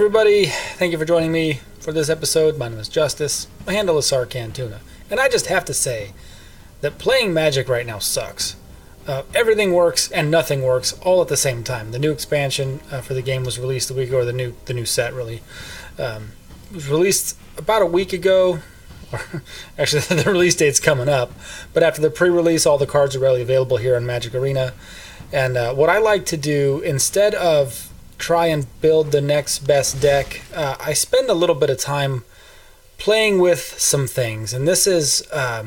everybody, thank you for joining me for this episode. My name is Justice, my handle is Sarcantuna, and I just have to say that playing Magic right now sucks. Everything works and nothing works all at the same time. The new expansion for the game was released a week ago, or the new set really. Was released about a week ago. Actually, the release date's coming up, but after the pre-release, all the cards are readily available here in Magic Arena. And what I like to do, instead of try and build the next best deck, I spend a little bit of time playing with some things. And this is a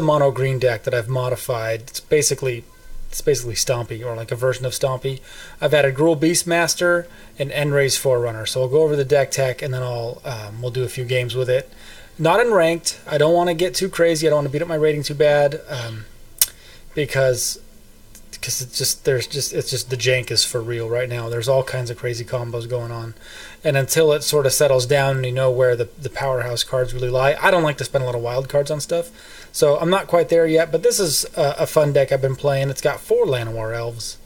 mono green deck that I've modified. It's basically Stompy, or like a version of Stompy. I've added Gruul Beastmaster and Enray's Forerunner. So I'll go over the deck tech, and then we'll do a few games with it. Not in ranked. I don't want to get too crazy. I don't want to beat up my rating too bad, because it's just the jank is for real right now. There's all kinds of crazy combos going on, and until it sort of settles down and you know where the powerhouse cards really lie, I don't like to spend a lot of wild cards on stuff. So I'm not quite there yet, but this is a fun deck I've been playing. It's got 4 Llanowar Elves,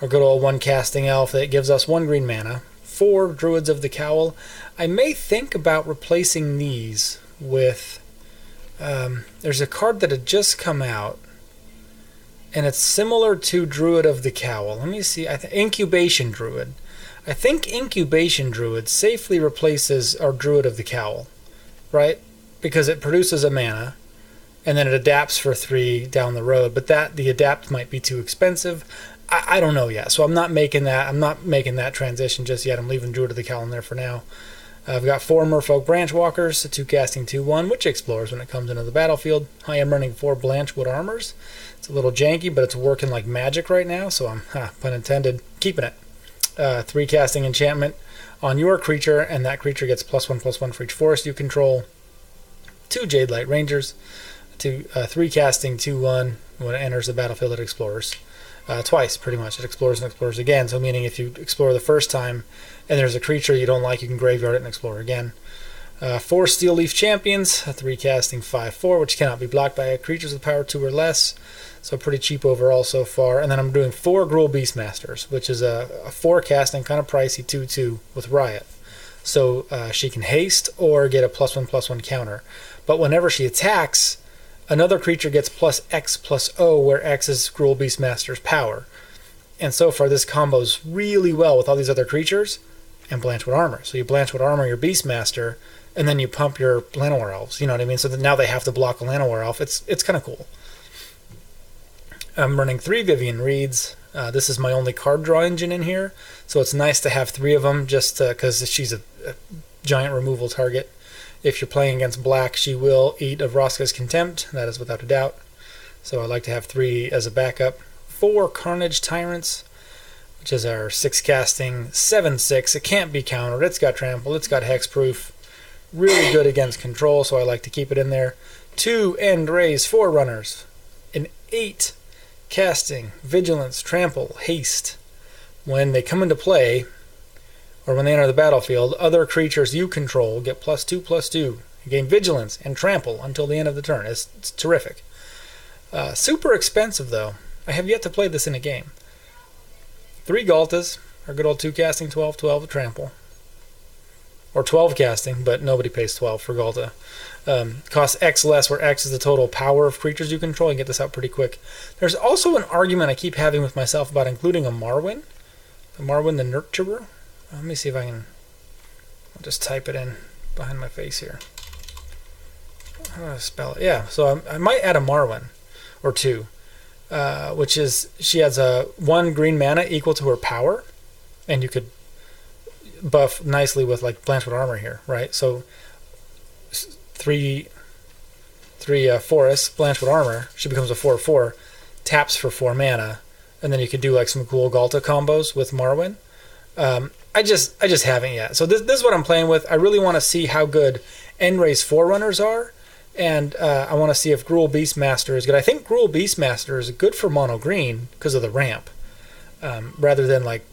our good old 1 casting elf that gives us 1 green mana, 4 Druids of the Cowl. I may think about replacing these with... there's a card that had just come out, and it's similar to Druid of the Cowl. Let me see. Incubation Druid. I think Incubation Druid safely replaces our Druid of the Cowl, right? Because it produces a mana, and then it adapts for 3 down the road. But the adapt might be too expensive. I don't know yet, so I'm not making that transition just yet. I'm leaving Druid of the Cowl in there for now. I've got 4 Merfolk Branchwalkers, 2 casting, 2/1, which explores when it comes into the battlefield. I am running 4 Blanchwood Armors. It's a little janky, but it's working like magic right now, so I'm, pun intended, keeping it. 3 casting enchantment on your creature, and that creature gets +1/+1 for each forest you control. 2 Jade Light Rangers, 3 casting, 2/1. When it enters the battlefield, it explores. Twice, pretty much. It explores and explores again, so meaning if you explore the first time and there's a creature you don't like, you can graveyard it and explore again. 4 Steel Leaf Champions, 3 casting, 5/4, which cannot be blocked by creatures with power 2 or less, so pretty cheap overall so far. And then I'm doing 4 Gruul Beastmasters, which is a 4 casting, kind of pricey 2/2 with Riot. So she can haste or get a +1/+1 counter. But whenever she attacks, another creature gets +X/+O, where X is Gruul Beastmaster's power. And so far, this combos really well with all these other creatures and Blanchwood Armor. So you Blanchwood Armor your Beastmaster, and then you pump your Llanowar Elves. You know what I mean? So that now they have to block a Llanowar Elf. It's kind of cool. I'm running 3 Vivian Reeds. This is my only card draw engine in here, so it's nice to have 3 of them, just because she's a giant removal target. If you're playing against black, she will eat of Vraska's Contempt. That is without a doubt. So I like to have 3 as a backup. 4 Carnage Tyrants, which is our 6 casting, 7/6. It can't be countered. It's got trample. It's got hexproof. Really good against control, so I like to keep it in there. 2 Enray's Forerunners. An 8 casting, vigilance, trample, haste. When they come into play, or when they enter the battlefield, other creatures you control get +2/+2. You gain vigilance and trample until the end of the turn. It's terrific. Super expensive, though. I have yet to play this in a game. 3 Galtas, our good old 2 casting, 12/12 with trample. Or 12 casting, but nobody pays 12 for Galta. Costs X less, where X is the total power of creatures you control. You can get this out pretty quick. There's also an argument I keep having with myself about including a Marwyn. The Marwyn the Nurturer. Let me see if I can... I'll just type it in behind my face here. How do I spell it? Yeah, so I might add a Marwyn or 2, which is she has a 1 green mana equal to her power, and you could buff nicely with like Blanchwood Armor here, right? So 3 forests, Blanchwood Armor, she becomes a 4/4, taps for 4 mana, and then you could do like some cool Galta combos with Marwyn. I just haven't yet. So this is what I'm playing with. I really want to see how good Enray's Forerunners are, and I want to see if Gruul Beastmaster is good. I think Gruul Beastmaster is good for mono green because of the ramp, rather than like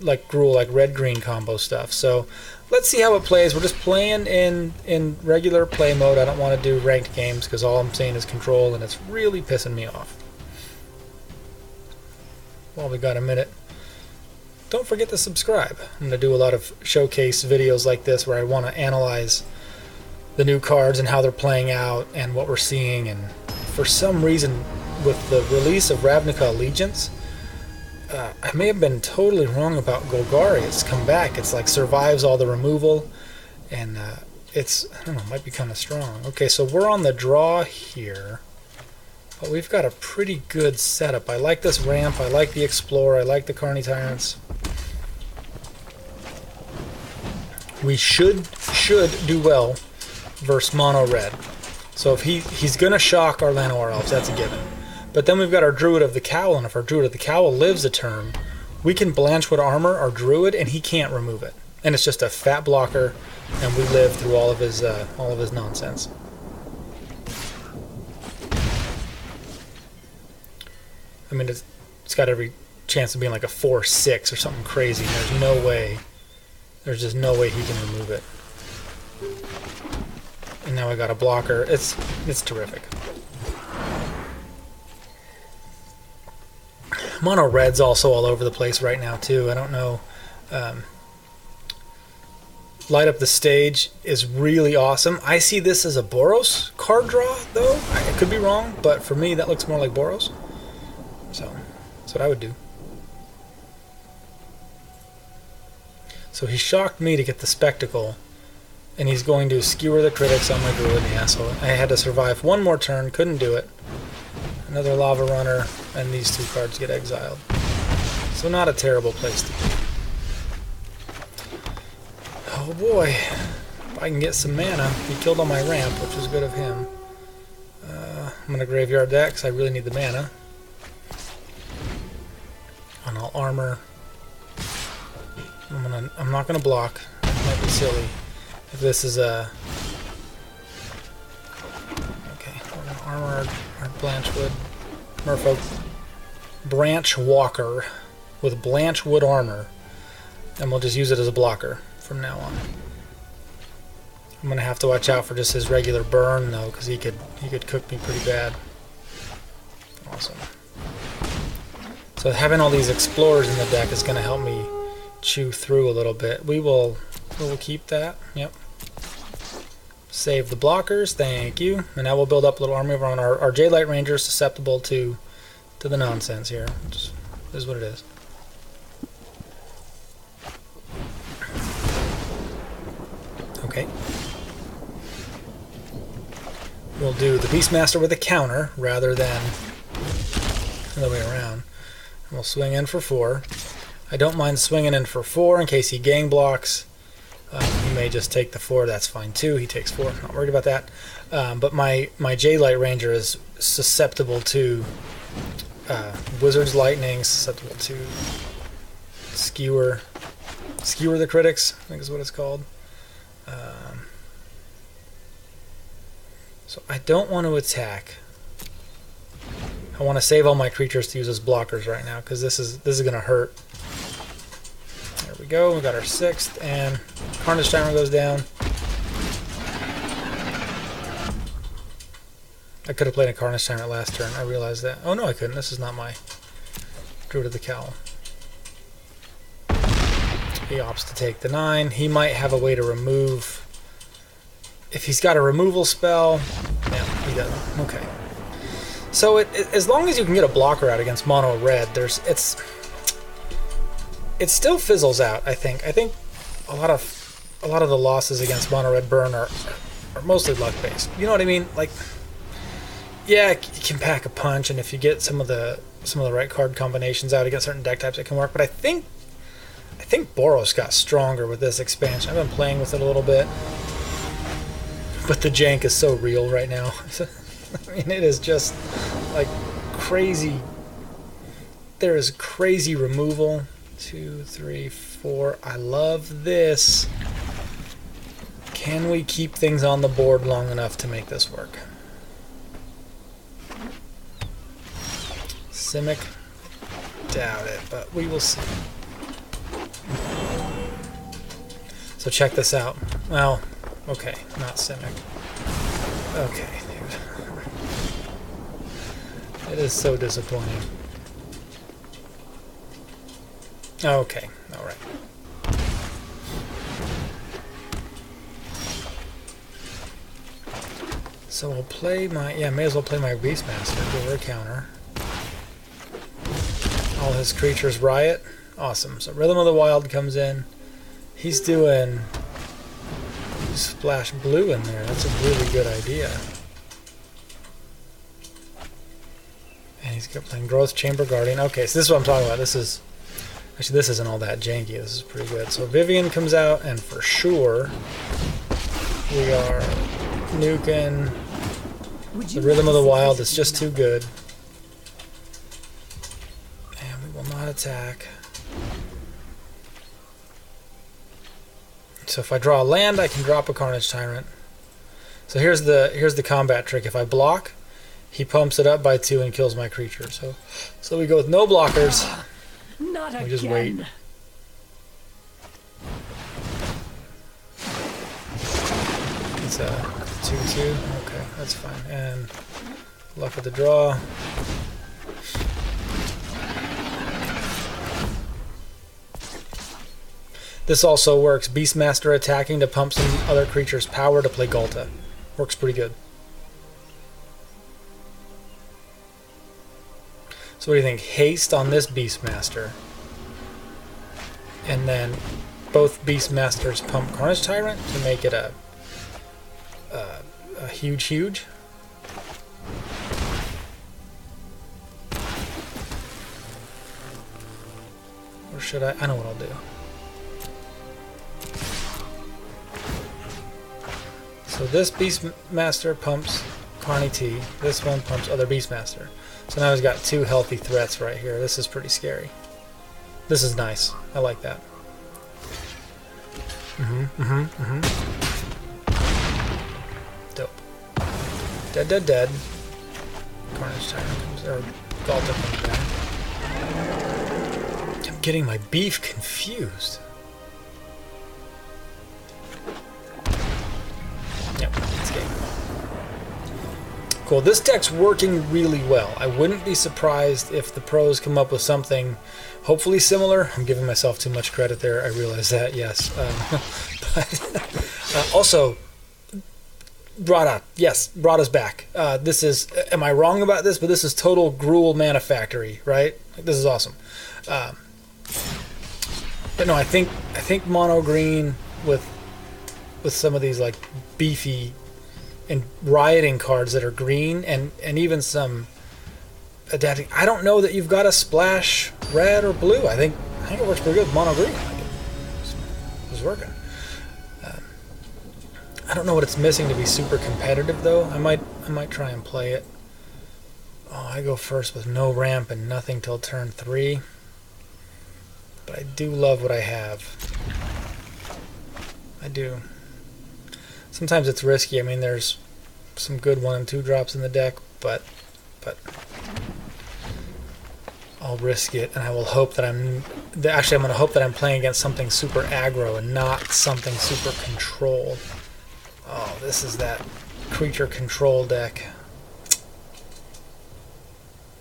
Gruul, like red-green combo stuff. So let's see how it plays. We're just playing in regular play mode. I don't want to do ranked games because all I'm saying is control, and it's really pissing me off. Well, we got a minute. don't forget to subscribe. I'm going to do a lot of showcase videos like this where I want to analyze the new cards and how they're playing out and what we're seeing. And for some reason, with the release of Ravnica Allegiance, I may have been totally wrong about Golgari. It's come back. It's like survives all the removal, and it's, I don't know, might be kind of strong. Okay, so we're on the draw here, but we've got a pretty good setup. I like this ramp. I like the Explorer. I like the Carney Tyrants. We should do well versus mono red. So if he's gonna shock our Llanowar Elves, that's a given. But then we've got our Druid of the Cowl, and if our Druid of the Cowl lives a turn, we can Blanchwood Armor our Druid, and he can't remove it. And it's just a fat blocker, and we live through all of his nonsense. I mean, it's got every chance of being like a 4/6 or something crazy. There's no way. There's just no way he can remove it. And now I got a blocker. It's terrific. Mono red's also all over the place right now too. I don't know. Light Up the Stage is really awesome. I see this as a Boros card draw, though. I could be wrong, but for me that looks more like Boros. So that's what I would do. So he shocked me to get the Spectacle, and he's going to skewer the critics on my Druid. Yeah, so I had to survive one more turn, couldn't do it. Another Lava Runner, and these two cards get exiled. So not a terrible place to be. Oh boy, if I can get some mana. He killed on my ramp, which was good of him. I'm going to graveyard that because I really need the mana. And I'll armor. I'm not gonna block. It might be silly. If this is a... Okay, we're gonna armor our Blanchwood Merfolk Branch Walker with Blanchwood armor, and we'll just use it as a blocker from now on. I'm gonna have to watch out for just his regular burn though, because he could cook me pretty bad. Awesome. So having all these Explorers in the deck is gonna help me chew through a little bit. We will keep that. Yep. Save the blockers. Thank you. And now we'll build up a little army of our own. Our Jadelight Ranger is susceptible to the nonsense here. This is what it is. Okay. We'll do the Beastmaster with a counter rather than the other way around. And we'll swing in for 4. I don't mind swinging in for 4 in case he gang blocks. He may just take the 4. That's fine too. He takes 4. Not worried about that. But my Jadelight Ranger is susceptible to Wizard's Lightning, susceptible to Skewer the Critics, I think is what it's called. So I don't want to attack. I want to save all my creatures to use as blockers right now because this is going to hurt. There we go. We got our 6th, and Carnage Timer goes down. I could have played a Carnage Timer last turn. I realized that. Oh no, I couldn't. This is not my Druid of the Cowl. He opts to take the 9. He might have a way to remove. If he's got a removal spell, yeah, he doesn't. Okay. So as long as you can get a blocker out against mono red, it still fizzles out. I think a lot of the losses against mono red burn are mostly luck based. You know what I mean? Like, yeah, you can pack a punch, and if you get some of the right card combinations out against certain deck types, it can work. But I think Boros got stronger with this expansion. I've been playing with it a little bit, but the jank is so real right now. I mean, it is just like crazy. There is crazy removal. 2, 3, 4. I love this. Can we keep things on the board long enough to make this work? Simic? Doubt it, but we will see. So check this out. Well, okay, not Simic. Okay, dude. It is so disappointing. Okay, alright. So we'll play my... Yeah, may as well play my Beastmaster. Give her a counter. All his creatures riot. Awesome. So Rhythm of the Wild comes in. He's doing... Splash blue in there. That's a really good idea. And he's playing Growth Chamber Guardian. Okay, so this is what I'm talking about. This is... Actually, this isn't all that janky. This is pretty good. So Vivian comes out, and for sure, we are nuking. The Rhythm of the Wild is just too good. And we will not attack. So if I draw a land, I can drop a Carnage Tyrant. So here's the combat trick. If I block, he pumps it up by 2 and kills my creature. So we go with no blockers. Not we again. just wait. It's a 2/2. Okay, that's fine. And luck of the draw. This also works. Beastmaster attacking to pump some other creature's power to play Galta. Works pretty good. So what do you think? Haste on this Beastmaster. And then both Beastmasters pump Carnage Tyrant to make it a huge. Or should I? I know what I'll do. So this Beastmaster pumps Carney T. This one pumps other Beastmaster. So now he's got 2 healthy threats right here. This is pretty scary. This is nice. I like that. Dope. Dead. Carnage Tyrant comes, or Galta comes down. I'm getting my beef confused. Yep, it's game. Cool, this deck's working really well. I wouldn't be surprised if the pros come up with something hopefully similar. I'm giving myself too much credit there, I realize that, yes. But also, Brada, yes, Brada's back. This is, am I wrong about this? But this is total Gruul Mana Factory, right? This is awesome. But no, I think mono green with some of these like beefy and rioting cards that are green and even some adapting. I don't know that you've got to splash red or blue. I think it works pretty good with mono green. Like it was working. I don't know what it's missing to be super competitive though. I might try and play it. Oh, I go first with no ramp and nothing till turn 3. But I do love what I have. I do. Sometimes it's risky. I mean, there's some good 1 and 2 drops in the deck, but I'll risk it, and I will hope that actually I'm going to hope that I'm playing against something super aggro and not something super control. Oh, this is that creature control deck.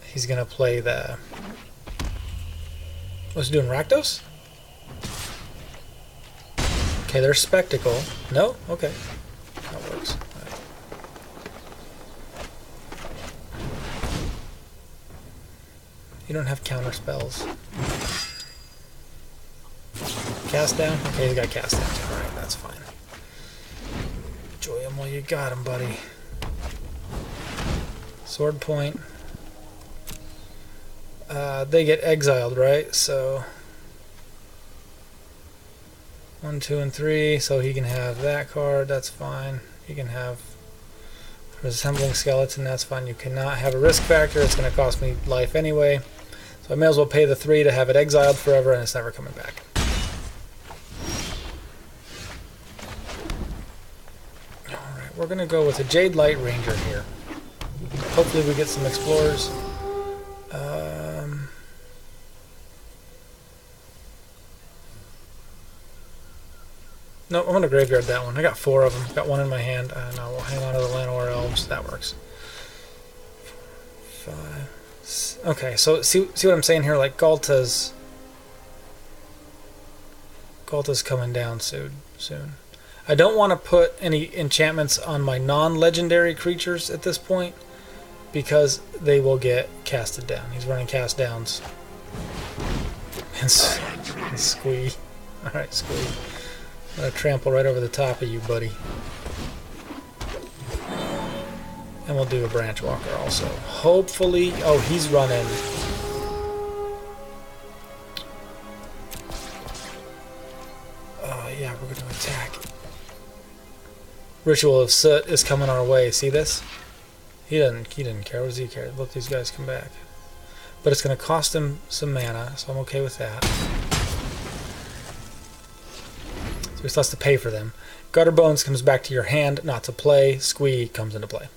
He's going to play the... What's he doing, Rakdos? Okay, there's Spectacle. No? Okay. That works. Right. You don't have counter spells. Cast down? Okay, you got cast down. Alright, that's fine. Enjoy him while you got him, buddy. Sword point. They get exiled, right? So 1, 2, and 3. So he can have that card. That's fine. He can have Resembling Skeleton. That's fine. You cannot have a risk factor. It's going to cost me life anyway. So I may as well pay the 3 to have it exiled forever, and it's never coming back. Alright, we're going to go with a Jade Light Ranger here. Hopefully we get some Explorers. No, I'm going to graveyard that one. I got 4 of them. Got 1 in my hand. No, we'll hang on to the Llanowar Elves. That works. 5. Okay, so see what I'm saying here? Like Galta's Galta's coming down soon. I don't want to put any enchantments on my non-legendary creatures at this point because they will get casted down. He's running cast downs. And Squee. Alright, Squee. I'm going to trample right over the top of you, buddy. And we'll do a branch walker also. Hopefully... Oh, he's running... yeah, we're going to attack. Ritual of Soot is coming our way. See this? He didn't care. What does he care? Let these guys come back. But it's going to cost him some mana, so I'm okay with that. So he still has to pay for them. Gutter Bones comes back to your hand, not to play. Squee comes into play.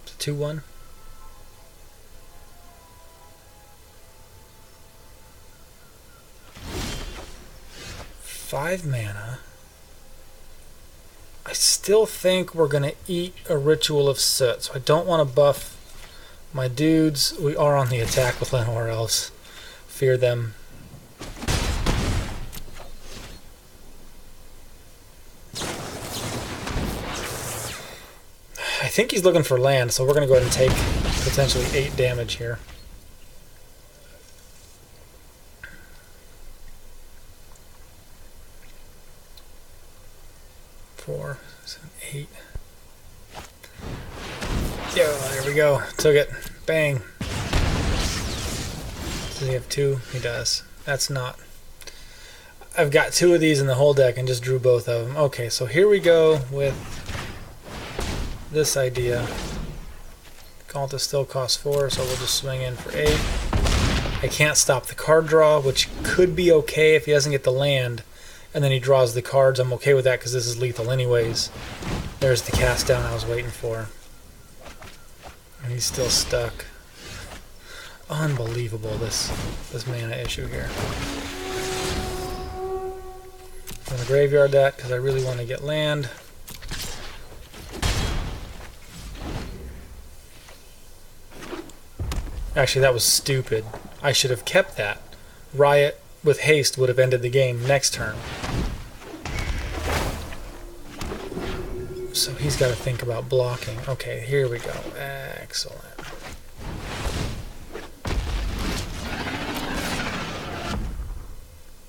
It's a 2-1. Five mana. I still think we're going to eat a Ritual of Soot, so I don't want to buff my dudes. We are on the attack with Llanowar Elves. Fear them. I think he's looking for land, so we're going to go ahead and take potentially 8 damage here. 4, 7, 8. Yeah, there we go. Took it. Bang. Does he have 2? He does. That's not... I've got 2 of these in the whole deck and just drew both of them. Okay, so here we go with this idea. Galta still costs 4, so we'll just swing in for 8. I can't stop the card draw, which could be okay if he doesn't get the land. And then he draws the cards. I'm okay with that because this is lethal anyways. There's the cast down I was waiting for. And he's still stuck. Unbelievable, this mana issue here. I'm going to graveyard that because I really want to get land. Actually, that was stupid. I should have kept that. Riot with haste would have ended the game next turn. So he's got to think about blocking. Okay, here we go. Excellent.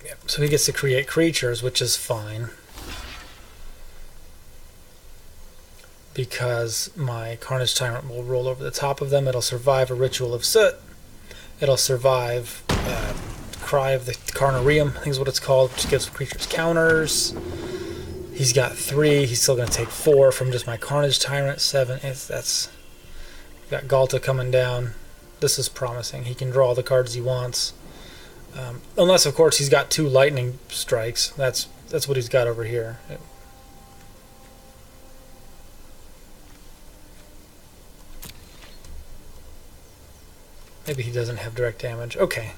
Yep, so he gets to create creatures, which is fine. Because my Carnage Tyrant will roll over the top of them. It'll survive a Ritual of Soot. It'll survive Cry of the Carnarium, I think is what it's called, which gives creatures counters. He's got 3. He's still going to take 4 from just my Carnage Tyrant. 7. That's got Galta coming down. This is promising. He can draw all the cards he wants. Unless, of course, he's got 2 lightning strikes. That's what he's got over here. Maybe he doesn't have direct damage. Okay.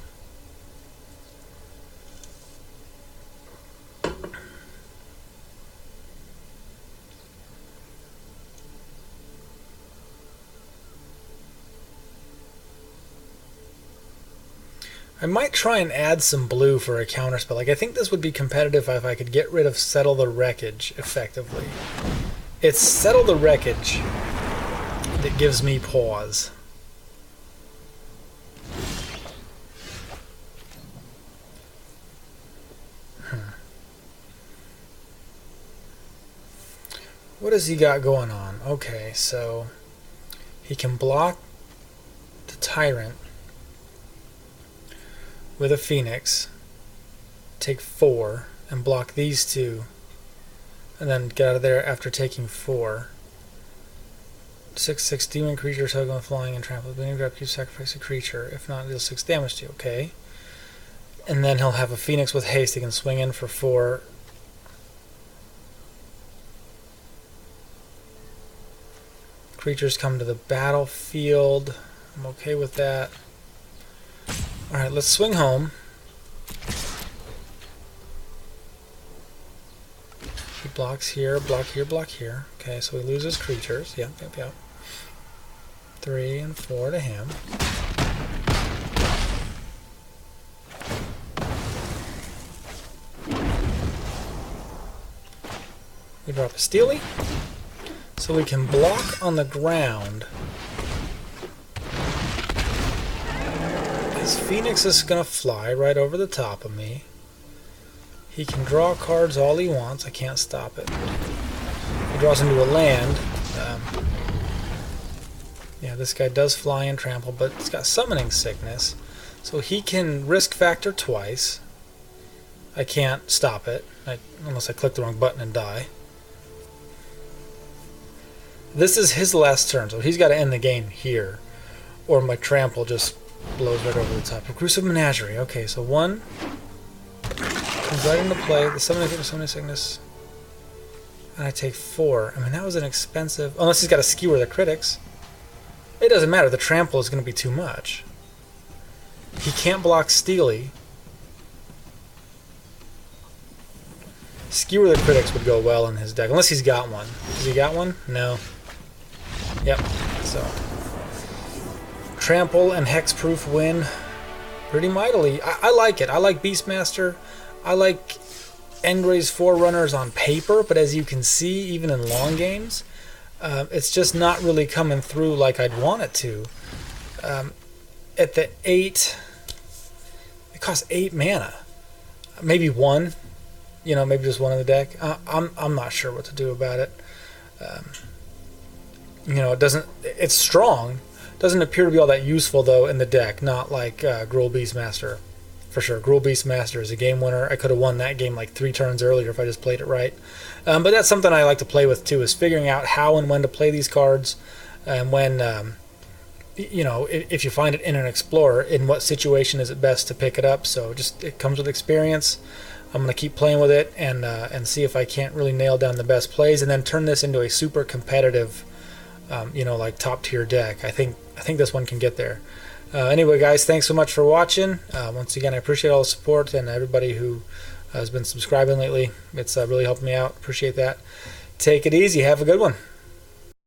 I might try and add some blue for a counterspell. Like, I think this would be competitive if I could get rid of Settle the Wreckage effectively. It's Settle the Wreckage that gives me pause. What has he got going on? Okay, so he can block the Tyrant with a Phoenix, take 4, and block these 2, and then get out of there after taking 4. 6/6 demon creature, token with flying and trample. When you grab, you sacrifice a creature. If not, deal 6 damage to you. Okay. And then he'll have a Phoenix with haste. He can swing in for 4. Creatures come to the battlefield. I'm okay with that. Alright, let's swing home. He blocks here, block here, block here. Okay, so he loses creatures. Yep. 3 and 4 to him. We drop a Steely, so we can block on the ground. His Phoenix is going to fly right over the top of me. He can draw cards all he wants. I can't stop it. He draws into a land. Yeah, this guy does fly and trample, but he's got Summoning Sickness. So he can risk factor twice. I can't stop it, unless I click the wrong button and die. This is his last turn, so he's got to end the game here, or my trample just blows right over the top. Reclusive Menagerie. Okay, so one comes right into play. The Summoning Sickness. And I take 4. I mean, that was an expensive... Unless he's got a Skewer the Critics. It doesn't matter. The trample is going to be too much. He can't block Steely. Skewer the Critics would go well in his deck. Unless he's got one. Has he got one? No. Yep. So... Trample and Hexproof win pretty mightily. I like it. I like Beastmaster. I like Engray's Forerunners on paper, but as you can see, even in long games, it's just not really coming through like I'd want it to. At the 8, it costs 8 mana. Maybe 1. You know, maybe just 1 in the deck. I'm not sure what to do about it. You know, it doesn't... It's strong. Doesn't appear to be all that useful, though, in the deck. Not like Gruul Beastmaster. For sure. Gruul Beastmaster is a game winner. I could have won that game like 3 turns earlier if I just played it right. But that's something I like to play with, too, is figuring out how and when to play these cards. And when, you know, if you find it in an Explorer, in what situation is it best to pick it up. So just it comes with experience. I'm going to keep playing with it and see if I can't really nail down the best plays and then turn this into a super competitive, you know, like top-tier deck. I think this one can get there. Anyway, guys, thanks so much for watching. Once again, I appreciate all the support and everybody who has been subscribing lately. It's really helped me out. Appreciate that. Take it easy. Have a good one.